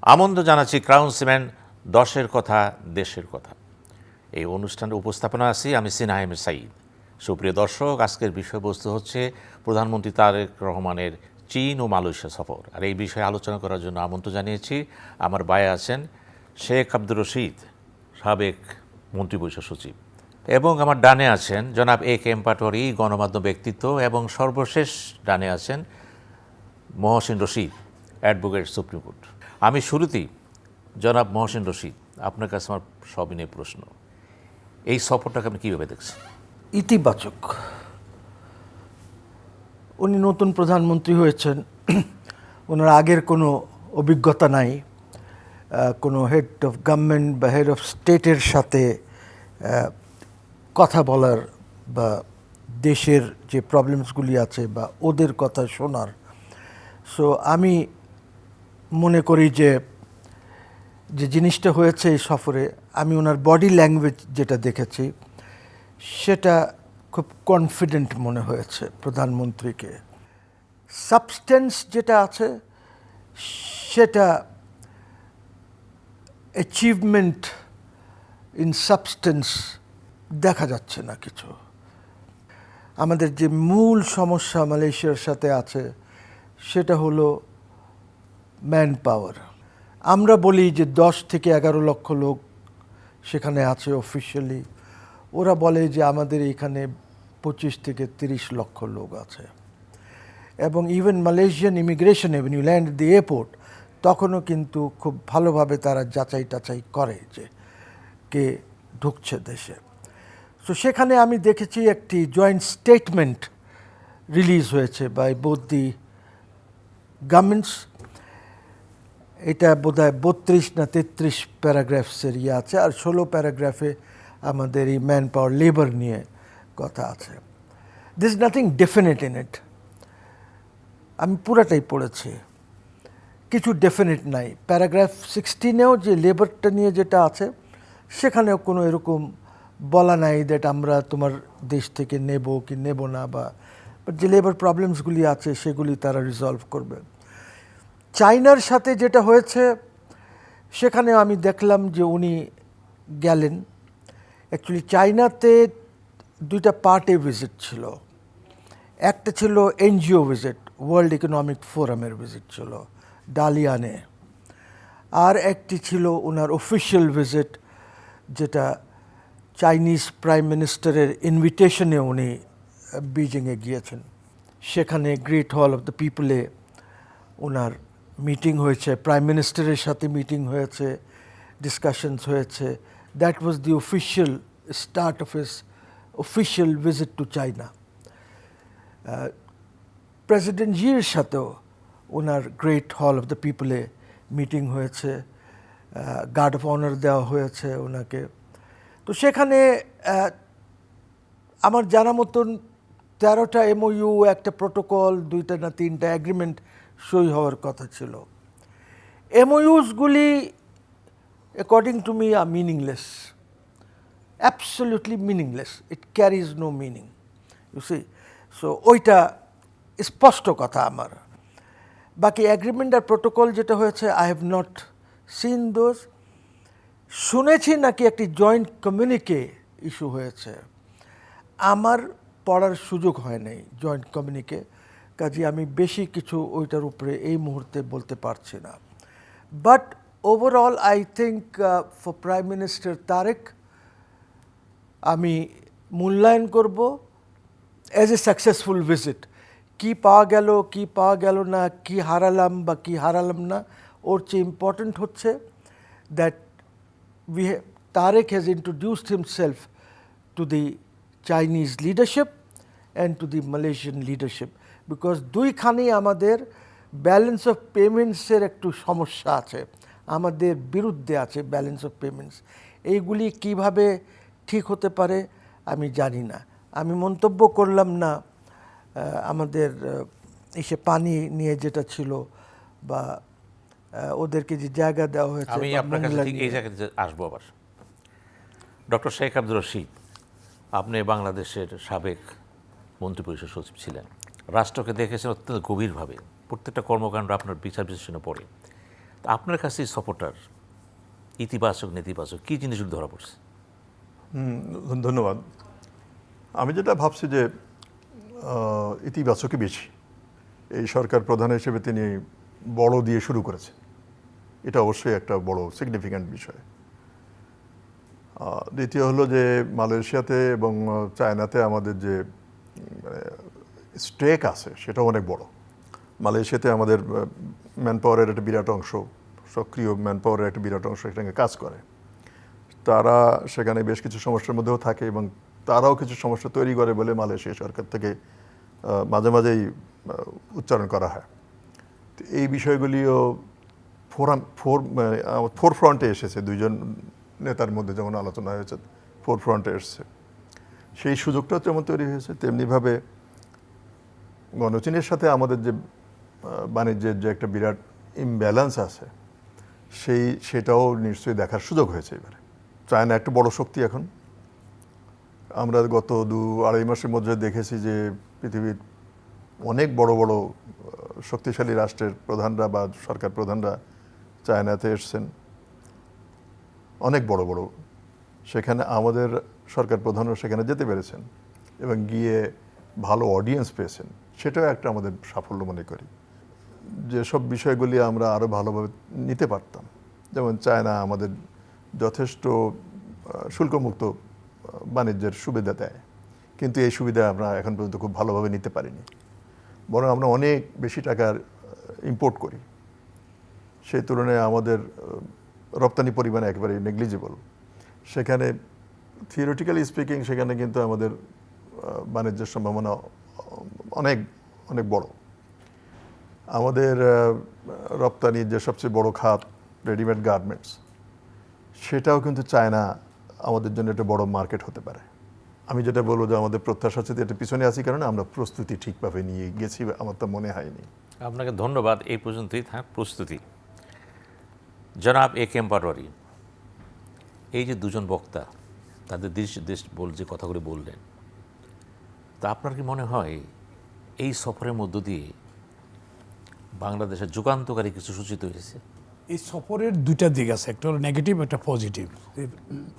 আমন্ত্রণ জানাচ্ছি crown cement 10-এর কথা দেশের কথা। এই অনুষ্ঠানে উপস্থাপনা আছি আমি সিনহাইম সাঈদ। সুপ্রিয় দর্শক, আজকের বিষয়বস্তু হচ্ছে প্রধানমন্ত্রী তারেক রহমানের চীন ও মালয়েশিয়া সফর। আর এই বিষয়ে আলোচনা করার জন্য আমন্ত্রণ জানিয়েছি। আমার বায়ে আছেন শেখ আব্দুর রশিদ, সাবেক মন্ত্রিপরিষদ সচিব, এবং আমার ডানে আছেন জনাব এ কে এম পাটোয়ারি, গণমাধ্যম ব্যক্তিত্ব, এবং সর্বশেষ ডানে আছেন Mohsin Rashid, advocate supreme court. আমি শুরুতেই জনাব মহসিন রশিদ, আপনার কাছে আমার সবিনয় প্রশ্ন, এই সফরটাকে আপনি কীভাবে দেখছেন? ইতিবাচক। উনি নতুন প্রধানমন্ত্রী হয়েছেন, ওনার আগের কোনো অভিজ্ঞতা নাই, কোনো হেড অফ গভর্নমেন্ট বা হেড অফ স্টেটের সাথে কথা বলার বা দেশের যে প্রবলেমসগুলি আছে বা ওদের কথা শোনার। সো আমি মনে করি যে জিনিসটা হয়েছে এই সফরে, আমি ওনার বডি ল্যাঙ্গুয়েজ যেটা দেখেছি সেটা খুব কনফিডেন্ট মনে হয়েছে প্রধানমন্ত্রীকে। সাবস্টেন্স যেটা আছে সেটা অ্যাচিভমেন্ট ইন সাবস্টেন্স দেখা যাচ্ছে না কিছু। আমাদের যে মূল সমস্যা মালয়েশিয়ার সাথে আছে সেটা হলো ম্যান পাওয়ার। আমরা বলি যে 10 থেকে 11 লক্ষ লোক সেখানে আছে অফিশিয়ালি, ওরা বলে যে আমাদের এখানে 25 থেকে 30 লক্ষ লোক আছে। এবং ইভেন মালয়েশিয়ান ইমিগ্রেশনে when you land at the airport তখনও কিন্তু খুব ভালোভাবে তারা যাচাই টাচাই করে যে কে ঢুকছে দেশে। সো সেখানে আমি দেখেছি একটি জয়েন্ট স্টেটমেন্ট রিলিজ হয়েছে বাই বোথ দি গভর্নমেন্টস। এটা বোধহয় 32 না 33 প্যারাগ্রাফসের ইয়ে আছে, আর 16 প্যারাগ্রাফে আমাদের এই ম্যান পাওয়ার লেবার নিয়ে কথা আছে। This nothing definite in it. আমি পুরাটাই পড়েছি, কিছু ডেফিনেট নাই। প্যারাগ্রাফ 16-এও যে লেবারটা নিয়ে যেটা আছে সেখানেও কোনো এরকম বলা নাই দ্যাট আমরা তোমার দেশ থেকে নেব কি নেব না, বা যে লেবার প্রবলেমসগুলি আছে সেগুলি তারা রিজলভ করবে। চায়নার সাথে যেটা হয়েছে সেখানে আমি দেখলাম যে উনি গেলেন। অ্যাকচুয়ালি চায়নাতে দুইটা পার্টে ভিজিট ছিল। একটা ছিল এনজিও ভিজিট, ওয়ার্ল্ড ইকোনমিক ফোরামের ভিজিট ছিল ডালিয়ানে, আর একটি ছিল ওনার অফিশিয়াল ভিজিট যেটা চাইনিজ প্রাইম মিনিস্টারের ইনভিটেশনে উনি বিজিংয়ে গিয়েছেন। সেখানে great hall of the পিপলে owner meeting হয়েছে, প্রাইম মিনিস্টারের সাথে মিটিং হয়েছে, ডিসকাশনস হয়েছে। That was the official start of his official visit to China. President জির সাথেও ওনার great hall of the পিপলে meeting হয়েছে, গার্ড অফ অনার দেওয়া হয়েছে ওনাকে। তো সেখানে আমার জানা মতন 13টা MOU, একটা প্রোটোকল, 2টা না 3টা অ্যাগ্রিমেন্ট সই হওয়ার কথা ছিল। MOUsগুলি অ্যাকর্ডিং টু মি আর meaningless, absolutely meaningless. It carries no meaning, you see. So ওইটা স্পষ্ট কথা আমার। বাকি অ্যাগ্রিমেন্ট আর প্রোটোকল যেটা হয়েছে, I have not seen those. শুনেছি নাকি একটি জয়েন্ট কমিউনিকে ইস্যু হয়েছে, আমার পড়ার সুযোগ হয় নাই জয়েন্ট কমিউনিকে, কাজে আমি বেশি কিছু ওইটার উপরে এই মুহূর্তে বলতে পারছি না। But overall I think for prime minister Tarek আমি মূল্যায়ন করব অ্যাজ এ সাকসেসফুল ভিজিট। কি পাওয়া গেল কি পাওয়া গেল না, কি হারালাম বা কি হারালাম না, ওর চেয়ে ইম্পর্ট্যান্ট হচ্ছে that Tarek has introduced himself to the Chinese leadership and to the Malaysian leadership, because দুইখানেই আমাদের ব্যালেন্স অফ পেমেন্টসের একটু সমস্যা আছে, আমাদের বিরুদ্ধে আছে ব্যালেন্স অফ পেমেন্টস। এইগুলি কিভাবে ঠিক হতে পারে আমি জানি না। আমি মন্তব্য করলাম না আমাদের এসে পানি নিয়ে যেটা ছিল বা ওদেরকে যে জায়গা দেওয়া হয়েছে। আমি আপনার কাছে ঠিক এই জায়গাতে আসবো আবার। ডক্টর শেখ আব্দুর রশিদ, আপনি বাংলাদেশের সাবেক মন্ত্রিপরিষদ সচিব ছিলেন, রাষ্ট্রকে দেখেছেন অত্যন্ত গভীরভাবে, প্রত্যেকটা কর্মকাণ্ড আপনার বিচার বিশ্লেষণে পড়ে। তো আপনার কাছে সাপোর্টার ইতিবাচক নেতিবাচক কী জিনিসগুলো ধরা পড়ছে? ধন্যবাদ। আমি যেটা ভাবছি যে ইতিবাচকই বেশি। এই সরকার প্রধান হিসেবে তিনি বড় দিয়ে শুরু করেছেন, এটা অবশ্যই একটা বড় সিগনিফিক্যান্ট বিষয়। দ্বিতীয় হলো যে মালয়েশিয়াতে এবং চায়নাতে আমাদের যে স্টেক আছে সেটাও অনেক বড়। মালয়েশিয়াতে আমাদের ম্যান পাওয়ারের একটা বিরাট অংশ, সক্রিয় ম্যান পাওয়ারের একটা বিরাট অংশ সেখানে কাজ করে। তারা সেখানে বেশ কিছু সমস্যার মধ্যেও থাকে এবং তারাও কিছু সমস্যা তৈরি করে বলে মালয়েশিয়া সরকার থেকে মাঝে মাঝেই উচ্চারণ করা হয়। তো এই বিষয়গুলিও ফোর ফ্রন্টে এসেছে, দুইজন নেতার মধ্যে যেমন আলোচনা হয়েছে ফোর ফ্রন্টে এসছে। সেই সুযোগটাও যেমন তৈরি হয়েছে, তেমনিভাবে গণচীনের সাথে আমাদের যে বাণিজ্যের যে একটা বিরাট ইমব্যালেন্স আছে সেটাও নিশ্চয়ই দেখার সুযোগ হয়েছে এবারে। চায়না একটা বড় শক্তি এখন। আমরা গত 2-2.5 মাসের মধ্যে দেখেছি যে পৃথিবীর অনেক বড় বড় শক্তিশালী রাষ্ট্রের প্রধানরা বা সরকার প্রধানরা চায়নাতে এসছেন, অনেক বড় বড়। সেখানে আমাদের সরকার প্রধানও সেখানে যেতে পেরেছেন এবং গিয়ে ভালো অডিয়েন্স পেয়েছেন, সেটাও একটা আমাদের সাফল্য মনে করি। যেসব বিষয়গুলি আমরা আরও ভালোভাবে নিতে পারতাম, যেমন চায়না আমাদের যথেষ্ট শুল্কমুক্ত বাণিজ্যের সুবিধা দেয়, কিন্তু এই সুবিধা আমরা এখন পর্যন্ত খুব ভালোভাবে নিতে পারিনি, বরং আমরা অনেক বেশি টাকার ইম্পোর্ট করি। সেই তুলনায় আমাদের রপ্তানি পরিমাণ একেবারে নেগলিজিবল। সেখানে থিওরিটিক্যালি স্পিকিং সেখানে কিন্তু আমাদের বাণিজ্যের সম্ভাবনা অনেক অনেক বড়। আমাদের রপ্তানির যে সবচেয়ে বড় খাত রেডিমেড গার্মেন্টস, সেটাও কিন্তু চায়না আমাদের জন্য একটা বড় মার্কেট হতে পারে। আমি যেটা বলবো যে আমাদের প্রত্যাশা সাথে এটা পিছনে আছি, কারণে আমরা প্রস্তুতি ঠিকভাবে নিয়ে গেছি, আমার তো মনে হয়নি। আপনাকে ধন্যবাদ। এই পর্যন্তই থাক প্রস্তুতি। জনাব এ কে এম পাটোয়ারী, এই যে দুজন বক্তা তাদের দেশ যে কথাগুলি বললেন, তা আপনার কি মনে হয় এই সফরের মধ্য দিয়ে বাংলাদেশের যুগান্তকারী কিছু সূচিত হয়েছে? এই সফরের দুইটা দিক আছে, একটা হলো নেগেটিভ, একটা পজিটিভ।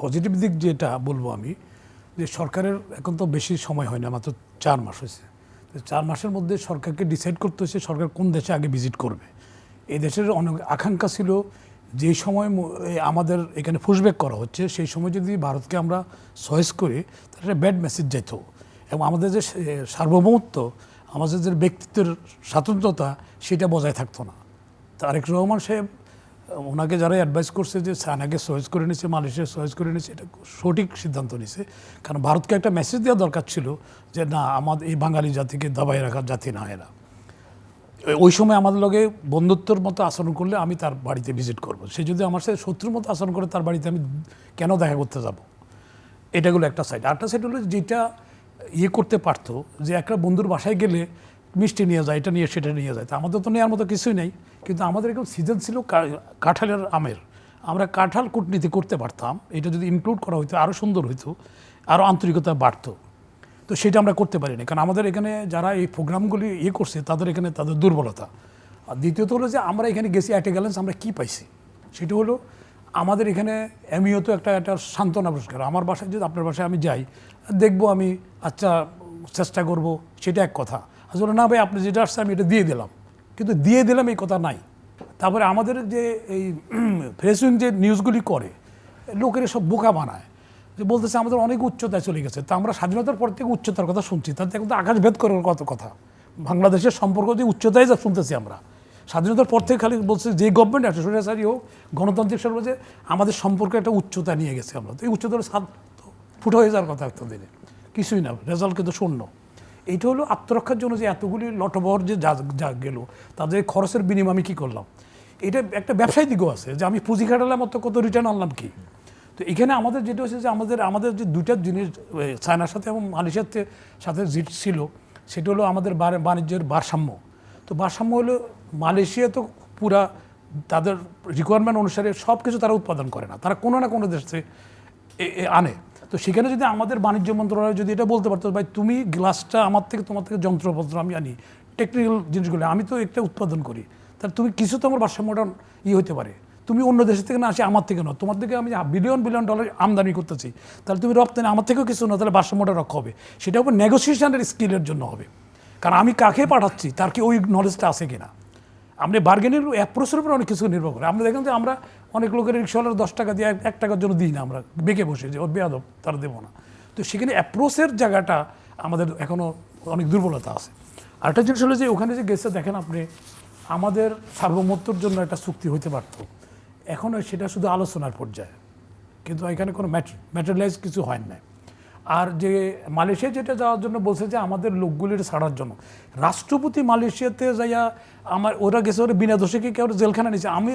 পজিটিভ দিক যেটা বলবো আমি, যে সরকারের এখন তো বেশি সময় হয় না, মাত্র 4 মাস হয়েছে। 4 মাসের মধ্যে সরকারকে ডিসাইড করতে হয়েছে সরকার কোন দেশে আগে ভিজিট করবে। এই দেশের অনেক আকাঙ্ক্ষা ছিল যেই সময় আমাদের এখানে পুশব্যাক করা হচ্ছে, সেই সময় যদি ভারতকে আমরা চয়েস করি তাহলে একটা ব্যাড মেসেজ যেত, এবং আমাদের যে সার্বভৌমত্ব, আমাদের যে ব্যক্তিত্বের স্বাতন্ত্রতা, সেটা বজায় থাকতো না। তারেক রহমান সাহেব ওনাকে যারা অ্যাডভাইস করছে যে চায়নাকে চয়েস করে নিচ্ছে, মালয়েশিয়া চয়েস করে নিচ্ছে, এটা সঠিক সিদ্ধান্ত নিছে। কারণ ভারতকে একটা মেসেজ দেওয়া দরকার ছিল যে না, আমাদের এই বাঙালি জাতিকে দাবাই রাখার জাতি না এরা। ওই সময় আমাদের লগে বন্ধুত্বর মতো আচরণ করলে আমি তার বাড়িতে ভিজিট করব। সে যদি আমার সাথে শত্রুর মতো আচরণ করে, তার বাড়িতে আমি কেন দেখা করতে যাব? এটাগুলো একটা সাইড। আরেকটা সাইড হলো যেটা করতে পারতো, যে একটা বন্ধুর বাসায় গেলে মিষ্টি নিয়ে যায়, এটা নিয়ে সেটা নিয়ে যায়। তা আমাদের তো নেওয়ার মতো কিছুই নেই, কিন্তু আমাদের এখন সিজন ছিল কাঁঠালের আমের। আমরা কাঁঠাল কূটনীতি করতে পারতাম, এটা যদি ইনক্লুড করা হইতো আরও সুন্দর হইতো, আরও আন্তরিকতা বাড়তো। তো সেটা আমরা করতে পারিনি, কারণ আমাদের এখানে যারা এই প্রোগ্রামগুলি করছে তাদের এখানে তাদের দুর্বলতা। আর দ্বিতীয়ত হলো যে আমরা এখানে গেছি অ্যাট এ গ্যালেন্স আমরা কী পাইছি, সেটা হলো আমাদের এখানে এমনিও তো একটা সান্ত্বনা পুরস্কার। আমার বাসায় যদি আপনার বাসায় আমি যাই, দেখবো আমি, আচ্ছা চেষ্টা করব, সেটা এক কথা। আসলে না ভাই, আপনি যেটা আসছে আমি এটা দিয়ে দিলাম, কিন্তু দিয়ে দিলাম এই কথা নাই। তারপরে আমাদের যে এই ফেসবুক যে নিউজগুলি করে, লোকেরা সব বোকা বানায়, যে বলতেছে আমাদের অনেক উচ্চতায় চলে গেছে। তা আমরা স্বাধীনতার পর থেকে উচ্চতার কথা শুনছি, তাতে এখন তো আকাশ ভেদ করার কত কথা। বাংলাদেশের সম্পর্ক যে উচ্চতায় যা শুনতেছি আমরা, স্বাধীনতার পর থেকে খালি বলছে যে গভর্নমেন্ট আছে, স্বৈরাচারী হোক গণতান্ত্রিক সরকার, যে আমাদের সম্পর্কে একটা উচ্চতা নিয়ে গেছে আমরা। তো এই উচ্চতার ছাদ ফুটো হয়ে যাওয়ার কথা একটা দিনে, কিছুই না, রেজাল্ট কিন্তু শূন্য। এইটা হলো আত্মরক্ষার জন্য যে এতগুলি লটবহর যে যা গেল, তাদের খরচের বিনিময়ে আমি কী করলাম। এটা একটা ব্যবসায়ী দিকও আছে, যে আমি পুঁজি খাটালাম মতো কত রিটার্ন আনলাম কি। তো এখানে আমাদের যেটা হচ্ছে যে আমাদের যে দুইটা জিনিস চায়নার সাথে এবং মালয়েশিয়ার সাথে যেটা ছিল, সেটা হলো আমাদের বাণিজ্যের ভারসাম্য। তো ভারসাম্য হলো মালয়েশিয়া তো পুরা তাদের রিকোয়ারমেন্ট অনুসারে সব কিছু তারা উৎপাদন করে না, তারা কোনো না কোনো দেশে আনে। তো সেখানে যদি আমাদের বাণিজ্য মন্ত্রণালয় যদি এটা বলতে পারতো, ভাই তুমি গ্লাসটা আমার থেকে, তোমার থেকে যন্ত্রপত্র আমি আনি, টেকনিক্যাল জিনিসগুলো আমি তো একটা উৎপাদন করি, তাহলে তুমি কিছু তো আমার ভারসাম্যটা হতে পারে। তুমি অন্য দেশের থেকে না আসি, আমার থেকে নয়, তোমার থেকে আমি বিলিয়ন বিলিয়ন ডলার আমদানি করতেছি, তাহলে তুমি রপ্তানি আমার থেকেও কিছু না, তাহলে ভারসাম্যটা রক্ষা হবে। সেটা হবে নেগোসিয়েশনের স্কিলের জন্য হবে, কারণ আমি কাকে পাঠাচ্ছি তার কি ওই নলেজটা আছে কিনা। আপনি বার্গেনের অ্যাপ্রোচের উপর অনেক কিছু নির্ভর করে। আমরা দেখেন যে আমরা অনেক লোকের রিক্সাওয়ালার 10 টাকা দিয়ে 1 টাকার জন্য দিই না, আমরা বেঁকে বসে যে ওর বেয়াদব তারা দেবো না। তো সেখানে অ্যাপ্রোচের জায়গাটা আমাদের এখনও অনেক দুর্বলতা আছে। আরেকটা জিনিস হলো যে ওখানে যে গেছে দেখেন আপনি, আমাদের সার্বভৌমত্বর জন্য একটা চুক্তি হইতে পারত, এখনও সেটা শুধু আলোচনার পর্যায়ে, কিন্তু এখানে কোনো ম্যাটেরিয়ালাইজ কিছু হয় না। আর যে মালয়েশিয়া যেটা যাওয়ার জন্য বলছে যে আমাদের লোকগুলির ছাড়ার জন্য, রাষ্ট্রপতি মালয়েশিয়াতে যাইয়া ওরা গেছে, ওরা বিনা দোষে কি কেউ জেলখানা নিচ্ছে। আমি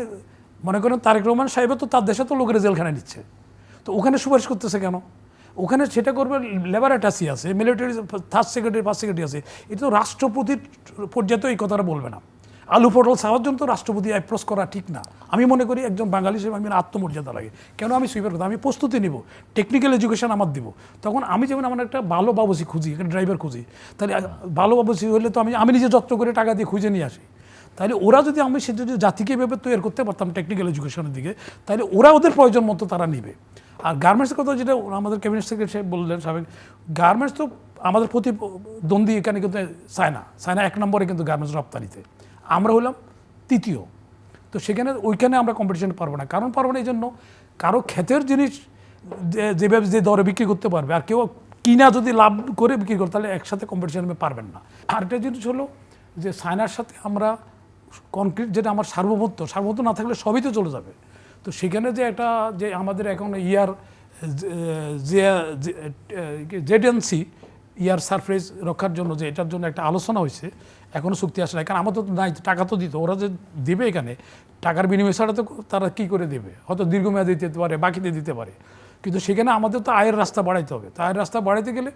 মনে করেন তারেক রহমান সাহেব তো তার দেশে তো লোকের জেলখানা নিচ্ছে, তো ওখানে সুপারিশ করতেছে কেন? ওখানে সেটা করবে লেবার অ্যাটাচি আছে, মিলিটারি ফার্স্ট সেক্রেটারি আছে, এটা তো রাষ্ট্রপতির পর্যায়ে তো এই কথাটা বলবে না। আলু পটল চাওয়ার জন্য তো রাষ্ট্রপতি অ্যাপ্রোচ করা ঠিক না। আমি মনে করি একজন বাঙালি হিসেবে আমি আত্মমর্যাদা লাগে, কেন আমি সুইপার কথা, আমি প্রস্তুতি নিব, টেকনিক্যাল এডুকেশন আমার দিব, তখন আমি যেমন আমার একটা ভালো বাবুসি খুঁজি, একটা ড্রাইভার খুঁজি, তাহলে ভালো বাবুসি হলে তো আমি নিজে যত্ন করে টাকা দিয়ে খুঁজে নিয়ে আসি। তাহলে ওরা যদি আমি সে যদি জাতিকে এভাবে তৈরি করতে পারতাম টেকনিক্যাল এডুকেশনের দিকে, তাহলে ওরা ওদের প্রয়োজন মতো তারা নিবে। আর গার্মেন্টসের কথা যেটা আমাদের ক্যাবিনেট সেক্রেটারি বললেন সাবেক, গার্মেন্টস তো আমাদের প্রতিদ্বন্দ্বী এখানে কিন্তু চায়না 1 নম্বরে কিন্তু গার্মেন্টস রপ্তানিতে, আমরা হলাম 3য়। তো সেখানে ওইখানে আমরা কম্পিটিশন পারবো না, কারণ পারবো না এই জন্য, কারো ক্ষেতের জিনিস যেভাবে যে দরে বিক্রি করতে পারবে, আর কেউ কিনা যদি লাভ করে বিক্রি করে, তাহলে একসাথে কম্পিটিশনে পারবেন না। আরেকটা জিনিস হলো যে চায়নার সাথে আমরা কনক্রিট, যেটা আমার সার্বভৌমত্ব না থাকলে সবই তো চলে যাবে। তো সেখানে যে একটা যে আমাদের এখন জেডেন্সি ইয়ার সারফেস রক্ষার জন্য যে এটার জন্য একটা আলোচনা হয়েছে, এখনও চুক্তি আসে না, কারণ আমার তো নাই, টাকা তো দিত, ওরা যে দেবে এখানে টাকার বিনিময় ছাড়া তো তারা কী করে দেবে, হয়তো দীর্ঘমেয়াদে দিতে পারে, বাকিতে দিতে পারে, কিন্তু সেখানে আমাদের তো আয়ের রাস্তা বাড়াইতে হবে। তো আয়ের রাস্তা বাড়াইতে গেলে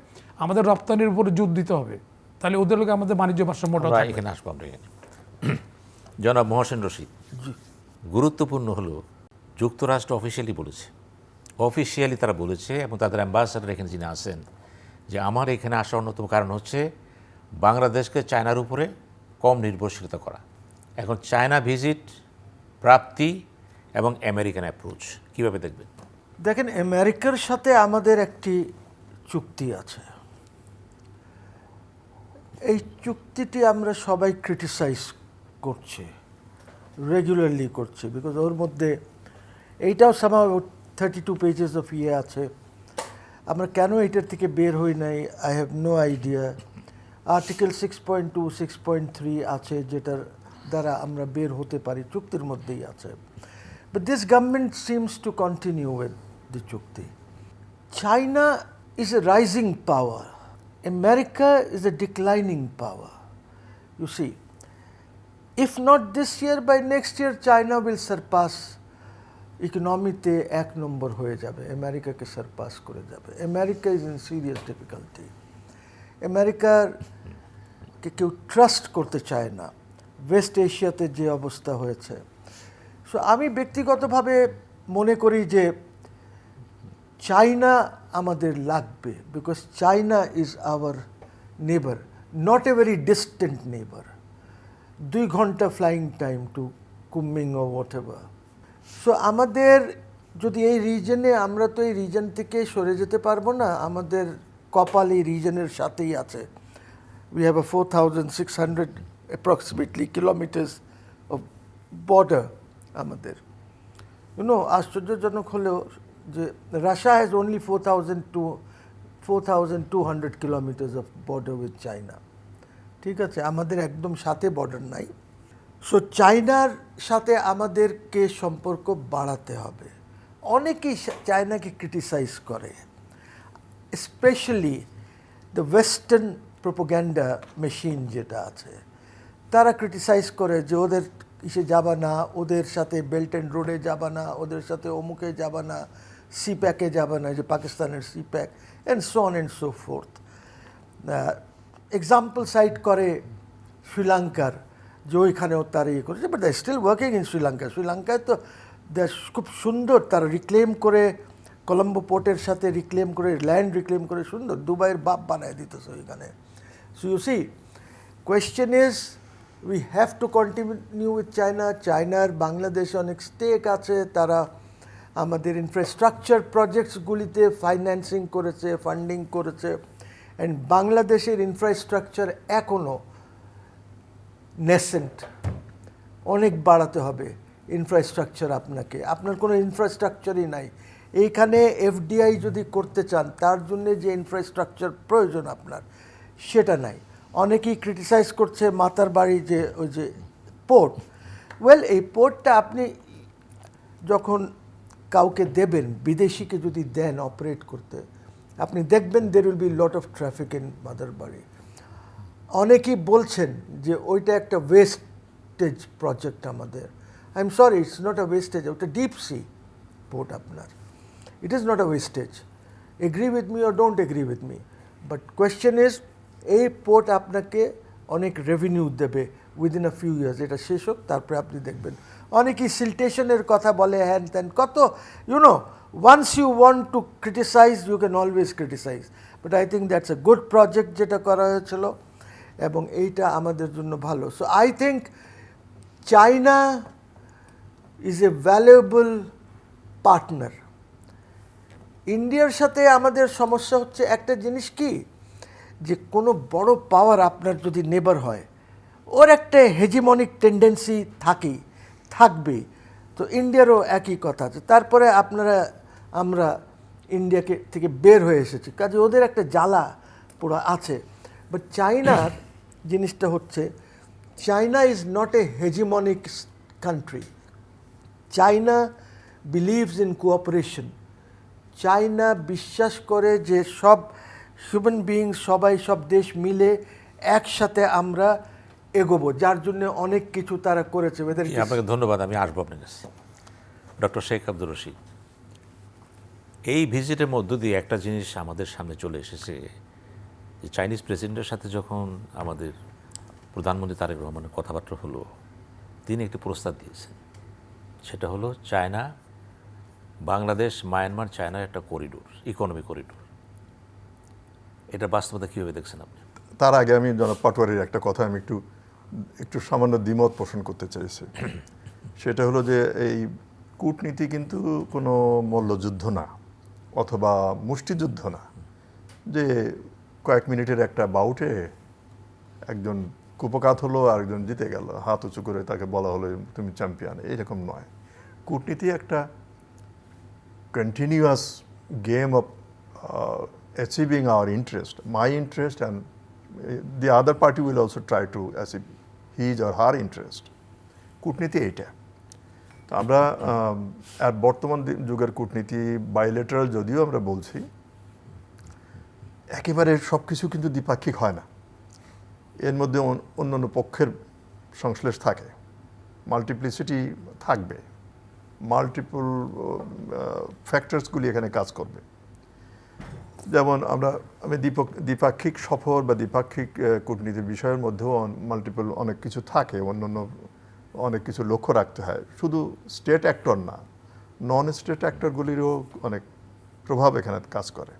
আমাদের রপ্তানির উপরে জোর দিতে হবে, তাহলে ওদের লোক আমাদের বাণিজ্য ভারসাম্যটা থাকবে। এখানে আসবো আমরা এখানে। জনাব মহসেন রশিদ, গুরুত্বপূর্ণ হলো যুক্তরাষ্ট্র অফিসিয়ালি তারা বলেছে, এবং তাদের অ্যাম্বাসাডার এখানে যিনি আছেন, যে আমার এখানে আসার অন্যতম কারণ হচ্ছে বাংলাদেশকে চায়নার উপরে কম নির্ভরশীলতা করা। এখন চায়না ভিজিট, প্রাপ্তি এবং আমেরিকান অ্যাপ্রোচ কীভাবে দেখবেন? দেখেন, আমেরিকার সাথে আমাদের একটি চুক্তি আছে। এই চুক্তিটি আমরা সবাই ক্রিটিসাইজ করছি, রেগুলারলি করছি, বিকজ ওর মধ্যে এইটাও সামহাউ 32 পেজেস অফ আছে। আমরা কেন এটার থেকে বের হই নাই, I have no idea. Article 6.2, 6.3 আছে, যেটার দ্বারা আমরা বের হতে পারি, চুক্তির মধ্যেই আছে। But this government seems to continue with the চুক্তি। China is a rising power, America is a declining power. You see, if not this year, by next year China will surpass, ইকোনমিতে 1 নম্বর হয়ে যাবে, আমেরিকাকে সারপাস করে যাবে। America is in serious difficulty. আমেরিকাকে কেউ trust করতে চায় না, ওয়েস্ট এশিয়াতে যে অবস্থা হয়েছে। সো আমি ব্যক্তিগতভাবে মনে করি যে চায়না আমাদের লাগবে, because China is our neighbour, not a very distant neighbour. 2 ঘন্টা flying time to Kunming or whatever. So আমাদের যদি এই রিজনে, আমরা তো এই রিজন থেকে সরে যেতে পারবো না, আমাদের কপাল এই রিজনের সাথেই আছে। We have a 4,600 approximately kilometres of border আমাদের। আশ্চর্যজনক হলেও যে Russia has only 4,200 kilometres of border with China. ঠিক আছে, আমাদের একদম সাথে বর্ডার নাই। সো চায়নার সাথে আমাদেরকে সম্পর্ক বাড়াতে হবে। অনেকেই চায়নাকে ক্রিটিসাইজ করে, specially the western propaganda machine যেটা আছে, তারা ক্রিটিসাইজ করে যে ওদের ইসে যাবা না, ওদের সাথে বেল্ট অ্যান্ড রোডে যাবা না, ওদের সাথে অমুকে যাবা না, সিপ্যাকে যাবা না, যে পাকিস্তানের CPEC, and so on and so forth. Example cite করে শ্রীলঙ্কার, যে ওইখানেও তারা ইয়ে করেছে, but the still working in Sri Lanka. শ্রীলঙ্কায় তো খুব সুন্দর তারা রিক্লেম করে, কলম্বো পোর্টের সাথে রিক্লেম করে, ল্যান্ড রিক্লেম করে সুন্দর দুবাইয়ের বাপ বানায় দিতেছে ওইখানে। So you see, question is we have to continue with China. চায়নার বাংলাদেশে অনেক স্টেক আছে, তারা আমাদের ইনফ্রাস্ট্রাকচার প্রজেক্টসগুলিতে ফাইন্যান্সিং করেছে, ফান্ডিং করেছে। অ্যান্ড বাংলাদেশের ইনফ্রাস্ট্রাকচার এখনও নেসেন্ট, অনেক বাড়াতে হবে ইনফ্রাস্ট্রাকচার। আপনার কোনো ইনফ্রাস্ট্রাকচারই নাই এইখানে। এফডিআই যদি করতে চান তার জন্য যে ইনফ্রাস্ট্রাকচার প্রয়োজন আপনার, সেটা নাই। অনেকেই ক্রিটিসাইজ করছে মাতার বাড়ি যে ওই যে পোর্ট, ওয়েল এই পোর্টটা আপনি যখন কাউকে দেবেন, বিদেশিকে যদি দেন অপারেট করতে, আপনি দেখবেন there will B lot of traffic in mother বাড়ি। অনেকেই বলছেন যে ওইটা একটা ওয়েস্টেজ প্রজেক্ট আমাদের। I am sorry, it's not a wastage, ওটা ডিপ সি পোর্ট আপনার। It is not a wastage. Agree with me or don't agree with me, but question is এই পোর্ট আপনাকে অনেক রেভিনিউ দেবে উইদিন আ ফিউ ইয়ার্স। এটা শেষ হোক, তারপরে আপনি দেখবেন। অনেকেই সিলটেশনের কথা বলে, হ্যান ত্যান কত, you know, once you want to criticise you can always criticise, but I think that's a good project যেটা করা হয়েছিল, এবং এইটা আমাদের জন্য ভালো। So I think China is a valuable partner. ইন্ডিয়ার সাথে আমাদের সমস্যা হচ্ছে একটা জিনিস কি, যে কোনো বড় পাওয়ার আপনার যদি নেবার হয়, ওর একটা হেজিমনিক টেন্ডেন্সি থাকবেই। তো ইন্ডিয়ারও একই কথা আছে। তারপরে আমরা ইন্ডিয়াকে থেকে বের হয়ে এসেছি, কাজে ওদের একটা জ্বালা পুরো আছে। বাট চায়নার জিনিসটা হচ্ছে, China is not a hegemonic country. China believes in cooperation. China বিশ্বাস করে যে সব হিউম্যান বিইংস, সব দেশ মিলে একসাথে আমরা এগোবো, যার জন্য অনেক কিছু তারা করেছে। আপনাকে ধন্যবাদ, আমি আসবো আপনার কাছে। ডক্টর শেখ আব্দুর রশিদ, এই ভিজিটের মধ্য দিয়ে একটা জিনিস আমাদের সামনে চলে এসেছে, যে চাইনিজ প্রেসিডেন্টের সাথে যখন আমাদের প্রধানমন্ত্রী তারেক রহমানের কথাবার্তা হলো, তিনি একটি প্রস্তাব দিয়েছেন। সেটা হলো চায়না, বাংলাদেশ, মায়ানমার, চায়নার একটা করিডোর, ইকোনমি করিডোর। এটা বাস্তবতা কীভাবে দেখছেন আপনি? তার আগে আমি জনাব পাটোয়ারির একটা কথা আমি একটু সামান্য দ্বিমত পোষণ করতে চাইছি। সেটা হলো যে এই কূটনীতি কিন্তু কোনো মল্লযুদ্ধ না, অথবা মুষ্টিযুদ্ধ না, যে কয়েক মিনিটের একটা বাউটে একজন কুপকাত হলো আর একজন জিতে গেল, হাত উঁচু করে তাকে বলা হলো তুমি চ্যাম্পিয়ন, এইরকম নয়। কূটনীতি একটা continuous game of achieving hour interest, my interest, and the other party will also try to achieve his or her interest. কূটনীতি এইটা। তো আমরা আর বর্তমান যুগের কূটনীতি বাইলেটারাল যদিও আমরা বলছি, একেবারে সব কিছু কিন্তু দ্বিপাক্ষিক হয় না। এর মধ্যে অন্যান্য পক্ষের সংশ্লেষ থাকে, মাল্টিপ্লিসিটি থাকবে, মাল্টিপল ফ্যাক্টরসগুলি এখানে কাজ করবে। যেমন আমি দ্বিপাক্ষিক সফর বা দ্বিপাক্ষিক কূটনীতির বিষয়ের মধ্যেও মাল্টিপল অনেক কিছু থাকে, অন্যান্য অনেক কিছু লক্ষ্য রাখতে হয়। শুধু স্টেট অ্যাক্টর না, নন স্টেট অ্যাক্টরগুলিরও অনেক প্রভাব এখানে কাজ করে।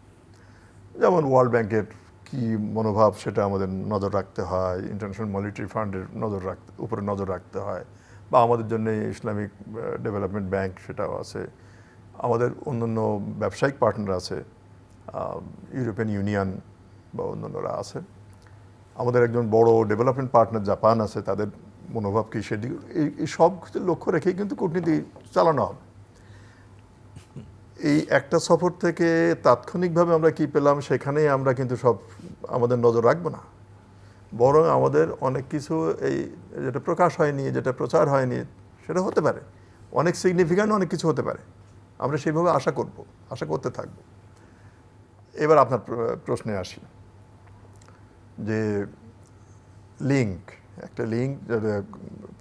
যেমন ওয়ার্ল্ড ব্যাংকের কী মনোভাব, সেটা আমাদের নজর রাখতে হয়, ইন্টারন্যাশনাল মনিটারি ফান্ডের উপরে নজর রাখতে হয়, বা আমাদের জন্য ইসলামিক ডেভেলপমেন্ট ব্যাংক সেটাও আছে, আমাদের অন্যান্য ব্যবসায়িক পার্টনার আছে, ইউরোপিয়ান ইউনিয়ন বা অন্যান্যরা আছে, আমাদের একজন বড় ডেভেলপমেন্ট পার্টনার জাপান আছে, তাদের মনোভাব কী সেদিকে, এই সব কিছু লক্ষ্য রেখেই কিন্তু কূটনীতি চালানো হবে। এই একটা সফর থেকে তাৎক্ষণিকভাবে আমরা কি পেলাম সেখানেই আমরা কিন্তু সব আমাদের নজর রাখবো না, বরং আমাদের অনেক কিছু এই যেটা প্রকাশ হয়নি, যেটা প্রচার হয়নি, সেটা হতে পারে অনেক সিগনিফিক্যান্ট, অনেক কিছু হতে পারে। আমরা সেইভাবে আশা করতে থাকবো। এবার আপনার প্রশ্নে আসি, যে একটা লিঙ্ক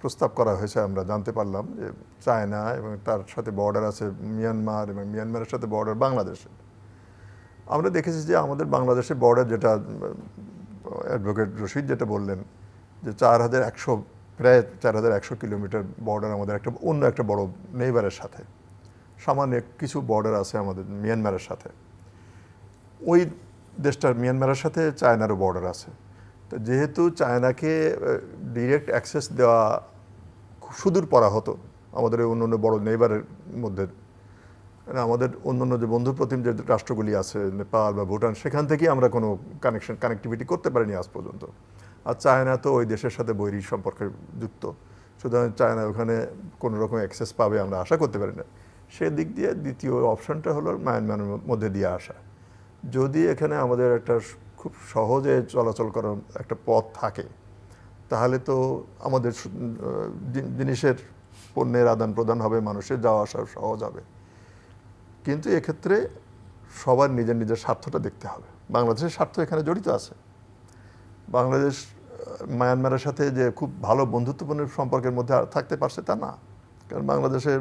প্রস্তাব করা হয়েছে, আমরা জানতে পারলাম যে চায়না এবং তার সাথে বর্ডার আছে মিয়ানমার, এবং মিয়ানমারের সাথে বর্ডার বাংলাদেশের। আমরা দেখেছি যে আমাদের বাংলাদেশের বর্ডার, যেটা অ্যাডভোকেট রশিদ যেটা বললেন, যে 4100 কিলোমিটার বর্ডার আমাদের অন্য একটা বড় নেইবারের সাথে। সামান্য কিছু বর্ডার আছে আমাদের মিয়ানমারের সাথে, ওই দেশটার মিয়ানমারের সাথে চায়নারও বর্ডার আছে। তো যেহেতু চায়নাকে ডিরেক্ট অ্যাক্সেস দেওয়া খুব সুদূর পড়া হতো আমাদের এই অন্য অন্য বড় নেইবারের মধ্যে, মানে আমাদের অন্যান্য যে বন্ধু প্রতিম যে রাষ্ট্রগুলি আছে নেপাল বা ভুটান, সেখান থেকেই আমরা কোনো কানেক্টিভিটি করতে পারিনি আজ পর্যন্ত। আর চায়না তো ওই দেশের সাথে বৈরী সম্পর্কে যুক্ত, সুতরাং চায়না ওখানে কোনো রকম অ্যাক্সেস পাবে আমরা আশা করতে পারি না। সেদিক দিয়ে দ্বিতীয় অপশনটা হলো মায়ানমারের মধ্যে দিয়ে আসা। যদি এখানে আমাদের একটা খুব সহজে চলাচল করার একটা পথ থাকে, তাহলে তো আমাদের জিনিসের পণ্যের আদান প্রদান হবে, মানুষের যাওয়া আসা সহজ হবে। কিন্তু এক্ষেত্রে সবার নিজের নিজের স্বার্থটা দেখতে হবে। বাংলাদেশের স্বার্থ এখানে জড়িত আছে। বাংলাদেশ মায়ানমারের সাথে যে খুব ভালো বন্ধুত্বপূর্ণ সম্পর্কের মধ্যে থাকতে পারছে তা না, কারণ বাংলাদেশের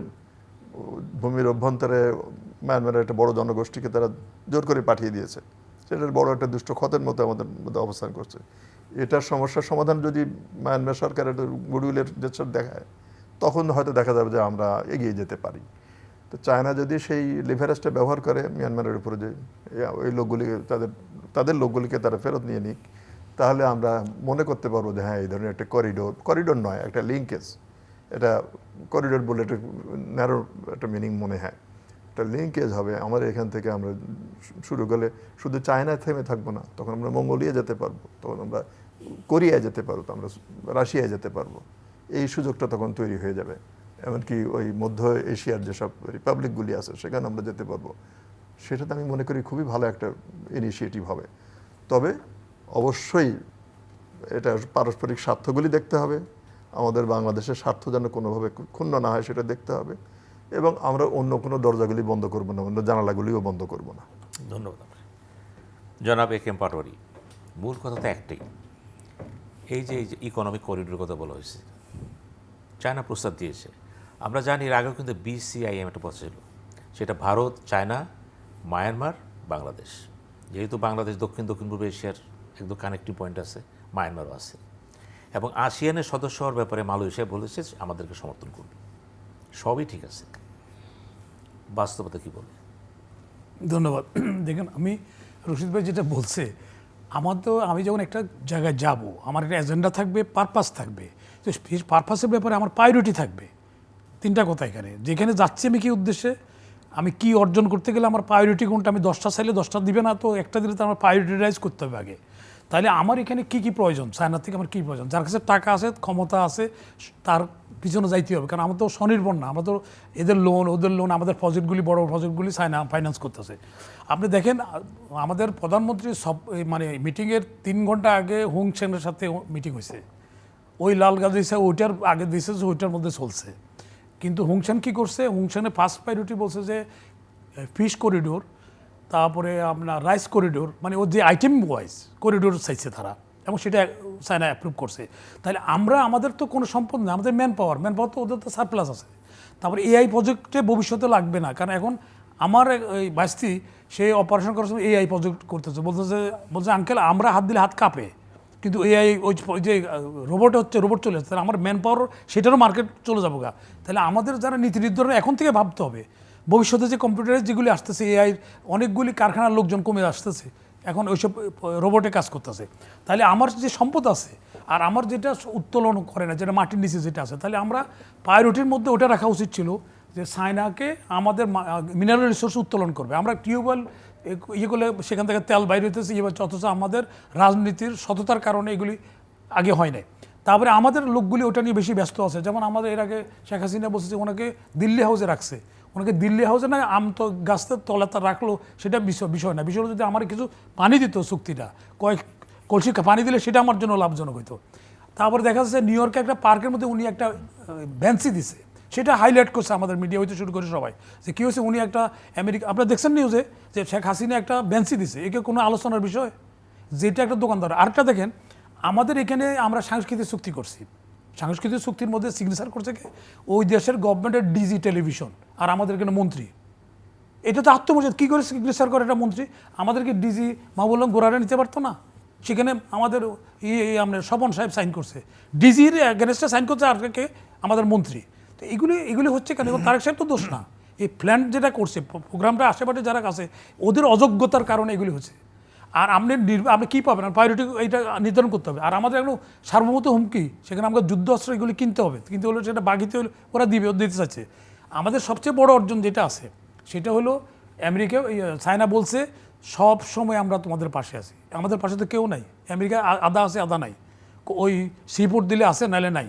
ভূমির অভ্যন্তরে মায়ানমারের একটা বড় জনগোষ্ঠীকে তারা জোর করে পাঠিয়ে দিয়েছে, সেটার বড় একটা দুষ্ট ক্ষতের মতো আমাদের মধ্যে অবস্থান করছে। এটার সমস্যার সমাধান যদি মায়ানমার সরকার একটা গুডউইলের জেস্টার দেখায়, তখন হয়তো দেখা যাবে যে আমরা এগিয়ে যেতে পারি। তো চায়না যদি সেই লিভারেজটা ব্যবহার করে মিয়ানমারের উপরে, যে ওই লোকগুলিকে তাদের লোকগুলিকে তারা ফেরত নিয়ে নিক, তাহলে আমরা মনে করতে পারবো যে হ্যাঁ, এই ধরনের একটা করিডোর নয়, একটা লিঙ্কেজ, এটা করিডোর বলে একটা ন্যারো একটা মিনিং মনে হয়, একটা লিঙ্কেজ হবে। আমাদের এখান থেকে আমরা শুরু করলে শুধু চায়নায় থেমে থাকবো না, তখন আমরা মঙ্গোলিয়া যেতে পারবো, তখন আমরা কোরিয়ায় যেতে পারবো, আমরা রাশিয়ায় যেতে পারবো। এই সুযোগটা তখন তৈরি হয়ে যাবে। এমনকি ওই মধ্য এশিয়ার যেসব রিপাবলিকগুলি আছে সেখানে আমরা যেতে পারবো। সেটাতে আমি মনে করি খুবই ভালো একটা ইনিশিয়েটিভ হবে। তবে অবশ্যই এটা পারস্পরিক স্বার্থগুলি দেখতে হবে, আমাদের বাংলাদেশের স্বার্থ যেন কোনোভাবে ক্ষুণ্ণ না হয় সেটা দেখতে হবে, এবং আমরা অন্য কোনো দরজাগুলি বন্ধ করবো না, অন্য জানালাগুলিও বন্ধ করবো না। ধন্যবাদ। জনাব এ কে এম পাটোয়ারি, মূল কথা তো একটাই, এই যে ইকোনমিক করিডোর কথা বলা হয়েছে, চায়না প্রস্তাব দিয়েছে। আমরা জানি এর আগেও কিন্তু BCIM একটা পথ ছিল, সেটা ভারত, চায়না, মায়ানমার, বাংলাদেশ। যেহেতু বাংলাদেশ দক্ষিণ পূর্ব এশিয়ার একদম কানেক্টিভ পয়েন্ট আছে, মায়ানমারও আছে, এবং আসিয়ানের সদস্য হওয়ার ব্যাপারে মালয়েশিয়া বলেছে আমাদেরকে সমর্থন করবে। সবই ঠিক আছে, বাস্তবতা কী বলে? ধন্যবাদ। দেখেন, আমি রশিদ ভাই যেটা বলছে, আমি যখন একটা জায়গায় যাব, আমার একটা এজেন্ডা থাকবে, পারপাস থাকবে। তো পারপাসের ব্যাপারে আমার প্রায়োরিটি থাকবে। তিনটা কথা এখানে, যেখানে যাচ্ছি আমি কী উদ্দেশ্যে, আমি কি অর্জন করতে গেলে আমার প্রায়োরিটি কোনটা। আমি 10টা চাইলে 10টা দিবে না, তো একটা দিলে তো আমার প্রায়োরিটাইজ করতে হবে আগে। তাহলে আমার এখানে কী কী প্রয়োজন, চায়নার থেকে আমার কী প্রয়োজন, যার কাছে টাকা আছে, ক্ষমতা আছে, তার পিছনে যাইতে হবে। কারণ আমরা তো স্বনির্ভর না, আমরা তো এদের লোন ওদের লোন, আমাদের প্রজেক্টগুলি বড় প্রজেক্টগুলি চায়না ফাইন্যান্স করতেছে। আপনি দেখেন, আমাদের প্রধানমন্ত্রী মানে মিটিংয়ের 3 ঘন্টা আগে হুং সেনের সাথে মিটিং হয়েছে। ওই লাল গাছ দিয়েছে, ওইটার আগে দিয়েছে, ওইটার মধ্যে চলছে। কিন্তু হুং সেন কী করছে, হুং সেনের ফার্স্ট প্রায়োরিটি বলছে যে ফিশ করিডোর, তারপরে আপনার রাইস করিডোর, মানে ওর যে আইটেম ওয়াইজ করিডোর চাইছে তারা, এবং সেটা চায়না অ্যাপ্রুভ করছে। তাহলে আমাদের তো কোনো সম্পদ নেই, আমাদের ম্যান পাওয়ার তো ওদের তো সারপ্লাস আছে। তারপরে AI প্রজেক্টে ভবিষ্যতে লাগবে না, কারণ এখন আমার এই বাইস্তি সে অপারেশন করার সময় AI প্রজেক্ট করতেছে, বলছে আঙ্কেল আমরা হাত দিলে হাত কাঁপে, কিন্তু AI ওই যে রোবট চলে আসছে, তাহলে আমার ম্যান পাওয়ার সেটারও মার্কেট চলে যাবো গা। তাহলে আমাদের যারা নীতি নির্ধারণ এখন থেকে ভাবতে হবে, ভবিষ্যতে যে কম্পিউটারে যেগুলি আসতেছে, AI অনেকগুলি কারখানার লোকজন কমে আসতেছে, এখন ওইসব রোবটে কাজ করতেছে। তাহলে আমার যে সম্পদ আছে আর আমার যেটা উত্তোলন করে না, যেটা মাটির নিচে যেটা আছে, তাহলে আমরা প্রায়োরিটির মধ্যে ওটা রাখা উচিত ছিল যে চায়নাকে আমাদের মিনারেল রিসোর্স উত্তোলন করবে। আমরা টিউবওয়েল ইয়ে করলে সেখান থেকে তেল বাইরে হইতেছে, অথচ আমাদের রাজনীতির সততার কারণে এগুলি আগে হয় নাই। তারপরে আমাদের লোকগুলি ওটা নিয়ে বেশি ব্যস্ত আছে। যেমন আমাদের এর আগে শেখ হাসিনা বলছে ওনাকে দিল্লি হাউসে রাখছে, ওনাকে দিল্লি হাউসে না তো গাছের তলাতে রাখলো, সেটা বিষয় না। বিষয় যদি আমার কিছু পানি দিত, চুক্তিটা কয়েক কলসি পানি দিলে সেটা আমার জন্য লাভজনক হইতো। তারপরে দেখা যাচ্ছে নিউ ইয়র্কে একটা পার্কের মধ্যে উনি একটা ভ্যান্সি দিছে, সেটা হাইলাইট করছে আমাদের মিডিয়া হইতে শুরু করে সবাই, যে কী হয়েছে উনি একটা আপনারা দেখছেন নিউজে যে শেখ হাসিনা একটা ভ্যান্সি দিছে, একে কোনো আলোচনার বিষয়, যেটা একটা দোকানদার। আরেকটা দেখেন, আমাদের এখানে আমরা সাংস্কৃতিক চুক্তি করছি, সাংস্কৃতিক চুক্তির মধ্যে সিগনেচার করছে কি ওই দেশের গভর্নমেন্টের ডিজি টেলিভিশন, আর আমাদের এখানে মন্ত্রী। এটা তো আত্মমর্যাদা, কী করে সিগনেচার করে একটা মন্ত্রী? আমাদেরকে ডিজি বললাম গোড়াটা নিতে পারতো না? সেখানে আমাদের আমরা স্বপন সাহেব সাইন করছে, ডিজির অ্যাগেনস্টে সাইন করছে আর কে? আমাদের মন্ত্রী। তো এগুলি হচ্ছে কেন? তারেক সাহেব তো দোষ না, এই প্ল্যান যেটা করছে প্রোগ্রামটা আশেপাশে যারা আছে ওদের অযোগ্যতার কারণে এগুলি হচ্ছে। আর আপনি কী পাবেন আর প্রায়োরিটি এইটা নির্ধারণ করতে হবে। আর আমাদের এখন সার্বভৌমত্ব হুমকি, সেখানে আমাদের যুদ্ধ অস্ত্র এগুলি কিনতে হবে, কিন্তু হলো সেটা বাকিতে ওরা দিতে চাচ্ছে। আমাদের সবচেয়ে বড় অর্জন যেটা আছে সেটা হলো আমেরিকা চায়না বলছে সব সময় আমরা তোমাদের পাশে আছি। আমাদের পাশে তো কেউ নাই। আমেরিকা আধা আছে আধা নাই, ওই সিপোর্ট দিলে আছে নাহলে নাই,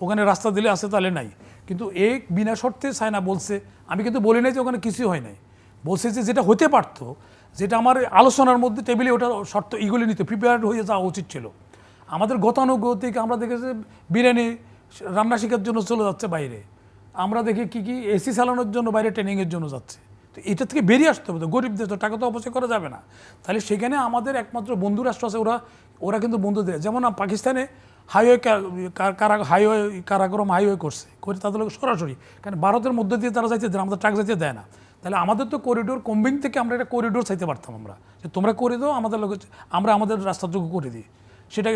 ওখানে রাস্তা দিলে আছে তাহলে নাই। কিন্তু এই বিনা শর্তে চায়না বলছে, আমি কিন্তু বলি নাই যে ওখানে কিছুই হয় নাই, বলছে যে যেটা হতে পারতো, যেটা আমার আলোচনার মধ্যে টেবিলে ওটা শর্ত এগুলি নিতে প্রিপেয়ার্ড হয়ে যাওয়া উচিত ছিল। আমাদের গতানুগতিক আমরা দেখেছি বিরিয়ানি রান্না শেখার জন্য চলে যাচ্ছে বাইরে, আমরা দেখি কি এসি চালানোর জন্য বাইরে ট্রেনিংয়ের জন্য যাচ্ছে। তো এটা থেকে বেরিয়ে আসতে হবে, তো গরিব দেশ তো, টাকা তো অপচয় করা যাবে না। তাহলে সেখানে আমাদের একমাত্র বন্ধু রাষ্ট্র আছে, ওরা কিন্তু বন্ধু দেয়। যেমন পাকিস্তানে কারাকরম হাইওয়ে করছে, করে তাদের লোক সরাসরি, কারণ ভারতের মধ্যে দিয়ে তারা যাইতে দেয়, আমাদের ট্রাক যাইতে দেয় না। তাহলে আমাদের তো করিডোর কম্বিং থেকে আমরা একটা করিডোর চাইতে পারতাম, আমরা যে তোমরা করে দাও আমাদের লোক, আমরা আমাদের রাস্তাটুকু করে দিই,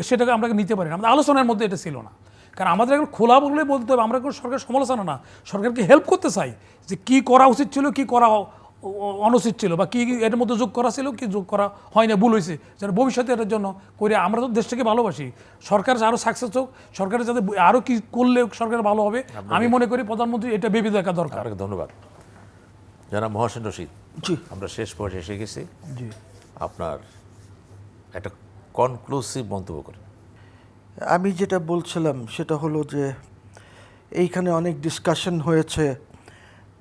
সেটাকে আমরা নিতে পারি না। আমাদের আলোচনার মধ্যে এটা ছিল না, কারণ আমাদের এখন খোলা বলে বলতে হবে। আমরা কোনো সরকার সমালোচনা না, সরকারকে হেল্প করতে চাই যে কী করা উচিত ছিল, কী করা অনুচিত ছিল, বা কী এর মধ্যে যোগ করা ছিল, কি যোগ করা হয় না, ভুল হয়েছে, যেন ভবিষ্যতে এটার জন্য করে। আমরা তো দেশটাকে ভালোবাসি, সরকার আরও সাকসেস হোক, সরকারের যাতে আরও কি করলে সরকার ভালো হবে, আমি মনে করি প্রধানমন্ত্রী এটা ভেবে দেখা দরকার। ধন্যবাদ জনাব মহসিন রশিদ। জি, আমরা শেষ পর্যায়ে এসে গেছি, জি। আপনার একটা কনক্লুসিভ মন্তব্য করেন। আমি যেটা বলছিলাম সেটা হলো যে এইখানে অনেক ডিসকাশন হয়েছে,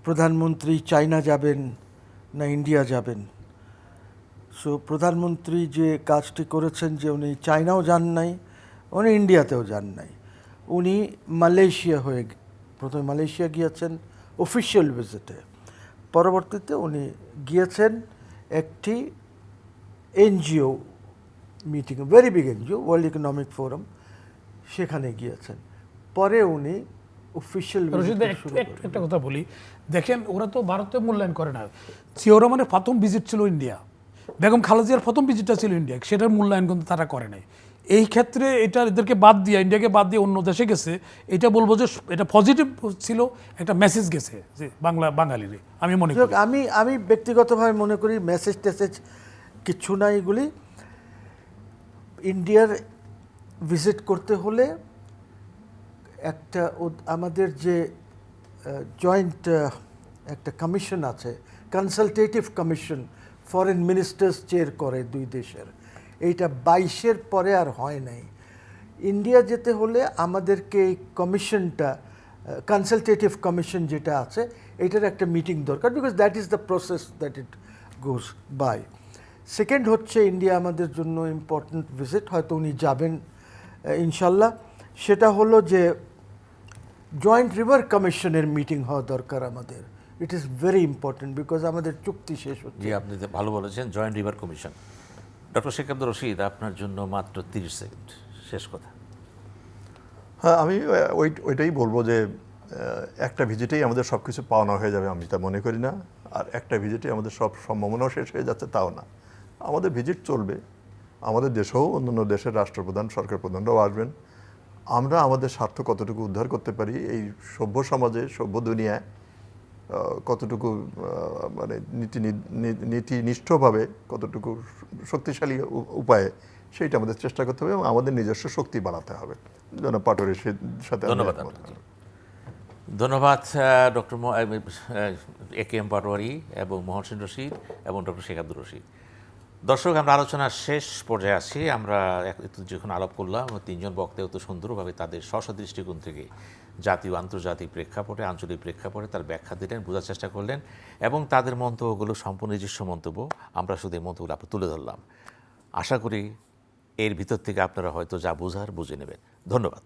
প্রধানমন্ত্রী চায়না যাবেন না ইন্ডিয়া যাবেন। সো প্রধানমন্ত্রী যে কাজটি করেছেন যে উনি চায়নাও যান নাই, উনি ইন্ডিয়াতেও যান নাই, উনি মালয়েশিয়া প্রথমে মালয়েশিয়া গিয়েছেন অফিসিয়াল ভিজিটে, পরবর্তীতে উনি গিয়েছেন একটি NGO meeting, very big NGO, world economic forum, সেখানে গিয়েছেন। পরে উনি অফিসিয়াল একটা কথা বলি, দেখেন ওরা তো ভারতে মূল্যায়ন করে না। জিয়াউর রহমানের প্রথম ভিজিট ছিল ইন্ডিয়া, বেগম খালেদা জিয়ার প্রথম ভিজিটটা ছিল ইন্ডিয়া, সেটার মূল্যায়ন কিন্তু তারা করে নাই। এই ক্ষেত্রে এদেরকে বাদ দিয়ে, ইন্ডিয়াকে বাদ দিয়ে অন্য দেশে গেছে, এটা বলবো যে এটা পজিটিভ ছিল, একটা মেসেজ গেছে যে বাঙালির, আমি মনে করি। আমি ব্যক্তিগতভাবে মনে করি মেসেজ টেসেজ কিচ্ছু না। এগুলি ইন্ডিয়ার ভিজিট করতে হলে একটা আমাদের যে জয়েন্ট একটা কমিশন আছে, consultative commission, foreign ministers chair করে দুই দেশের, এইটা 22-এর পরে আর হয় নাই। ইন্ডিয়া যেতে হলে আমাদেরকে এই কমিশনটা, কনসালটেটিভ কমিশন যেটা আছে, এটার একটা মিটিং দরকার, because that is the process that it goes by. Second হচ্ছে ইন্ডিয়া আমাদের জন্য ইম্পর্ট্যান্ট ভিজিট, হয়তো উনি যাবেন ইনশাল্লাহ, সেটা হলো যে জয়েন্ট রিভার কমিশনের মিটিং হওয়া দরকার আমাদের। It is very important, because আমাদের চুক্তি শেষ হচ্ছে। জি, আপনি ভালো বলেছেন, joint river commission. Doctor Sheikh Abdur Rashid, আপনার জন্য মাত্র 30 সেকেন্ড, শেষ কথা। হ্যাঁ, আমি ওইটাই বলবো যে একটা ভিজিটেই আমাদের সব কিছু পাওনা হয়ে যাবে, আমি তা মনে করি না। আর একটা ভিজিটে আমাদের সব সম্ভাবনাও শেষ হয়ে যাচ্ছে, তাও না। আমাদের ভিজিট চলবে, আমাদের দেশেও অন্যান্য দেশের রাষ্ট্রপ্রধান, সরকার প্রধানরাও আসবেন। আমরা আমাদের স্বার্থ কতটুকু উদ্ধার করতে পারি, এই সভ্য সমাজে, সভ্য দুনিয়ায় কতটুকু মানে নীতিনিষ্ঠভাবে, কতটুকু শক্তিশালী উপায়ে, সেইটা আমাদের চেষ্টা করতে হবে এবং আমাদের নিজস্ব শক্তি বাড়াতে হবে। যেন পাটোয়ারির সাথে ধন্যবাদ। ধন্যবাদ ডক্টর এ.কে.এম. পাটোয়ারি এবং মহসিন রশিদ এবং ডক্টর শেখ আব্দুর রশিদ। দর্শক, আমরা আলোচনার শেষ পর্যায়ে আছি। আমরা যখন আলাপ করলাম, তিনজন বক্তা অত সুন্দরভাবে তাদের স্ব দৃষ্টিকোণ থেকে জাতীয় আন্তর্জাতিক প্রেক্ষাপটে, আঞ্চলিক প্রেক্ষাপটে তার ব্যাখ্যা দিলেন, বোঝার চেষ্টা করলেন, এবং তাদের মন্তব্যগুলো সম্পূর্ণ নিজস্ব মন্তব্য। আমরা শুধু এই মন্তব্যগুলো আপনার তুলে ধরলাম। আশা করি এর ভিতর থেকে আপনারা হয়তো যা বোঝার বুঝে নেবেন। ধন্যবাদ।